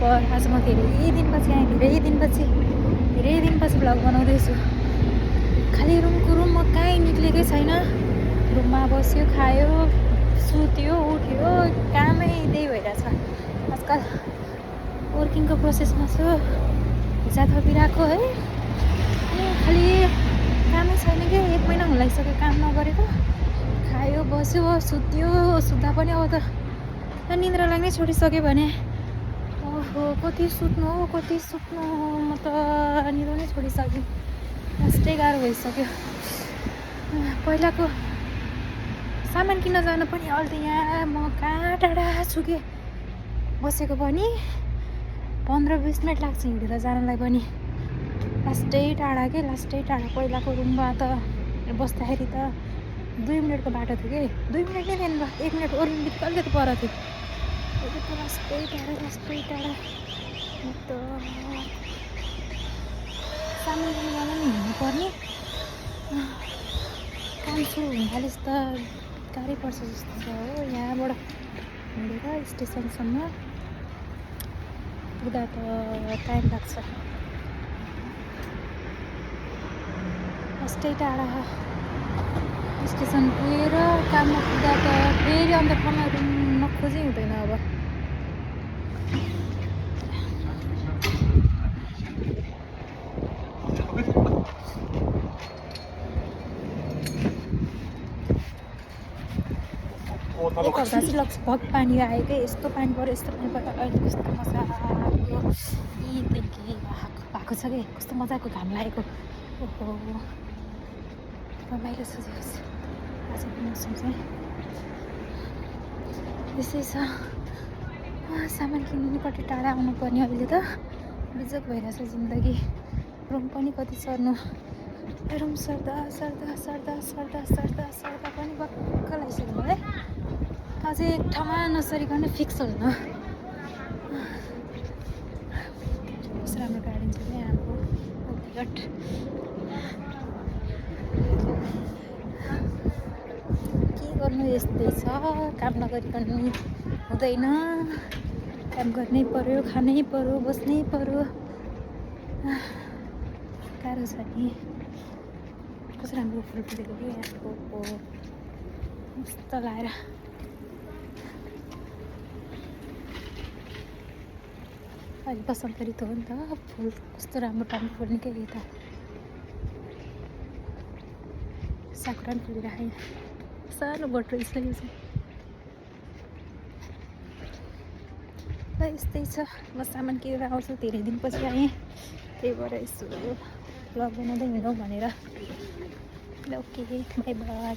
Super. आज म धेरै दिनपछि आएँ, धेरै दिनपछि भ्लग बनाउँदैछु। खालि रुमको रुम, म कहीँ निक्लेकै छैन। रुममा बस्यो, खायो, सुत्यो, उठ्यो, कामै त्यही भइरहेछ आजकल। वर्किङको प्रोसेसमा छु, भिजा थपिरहेको है। अनि खालि कामै छैन कि 1 महिना हुन लागिसक्यो काम नगरेको। खायो, बस्यो, सुत्यो, सुत्दा पनि अब त निन्द्रा लाग्नै छोडिसक्यो भने ओहो कति सुत्नु हो, म त निदाउनै छोडिसकेँ। लास्टै गाह्रो भइसक्यो। पहिलाको सामान किन्न जानु पनि अहिले त यहाँ म कहाँ टाढा छु कि बसेको पनि 15-20 मिनट लाग्छ हिँडेर जानलाई पनि। लास्टै टाढा। पहिलाको रुममा त बस्दाखेरि त 2 मिनटको बाटो थियो कि 2 मिनट नै थिएन, 1 मिनट ओर्लिन बित्तिकै अलिकति पर थियो। अहिले त लास्टै टाढा। म त सामान किन्न जानु नि हिँड्नुपर्ने। काम सुरु हुन थालेपछि त गाह्रै पर्छ जस्तो छ हो। यहाँबाट हिँडेर स्टेसनसम्म पुग्दा त टाइम लाग्छ। लास्टै टाढा स्टेसन पुगेर काममा पुग्दा त फेरि अन्त ठाउँमा रुम नखोजै हुँदैन अब। एक हप्ता चाहिँ लगभग पानी आएकै। यस्तो पानी पऱ्यो अहिले कस्तो मजाको भएको छ कि कस्तो मजाको घाम लागेको। ओहो रमाइलो छ आजको मौसम चाहिँ। यसै छ। सामान किन्नु नि कति टाढा आउनुपर्ने अहिले त बिजोग भइरहेछ जिन्दगी। रुम पनि कति सर्नु, रुम सर्दा पनि भक्क लागिसक्यो है। अझै एक ठाउँमा नसरिकन फिक्स हुन्न। कस्तो राम्रो गार्डन छ क्या यहाँको। के गर्नु, यस्तै छ। काम नगरिकन हुँदैन। काम गर्नै पर्यो, खानै पर्यो, बस्नै पर्यो। गाह्रो छ नि। कस्तो राम्रो फुल फुलेको कि यहाँको मस्त लगाएर। अहिले बसन्त ऋतु हो नि त, फुल कस्तो राम्रो फुल्ने क्या यता। साकुरा पनि फुलिरहेको सानो बोट रहेछ यो चाहिँ। ल यस्तै छ। म सामान किनेर आउँछु, धेरै दिनपछि आएँ, त्यही भएर यसो भ्लग बनाउँदै हिँडौँ भनेर। ल ओके, बाई बाई।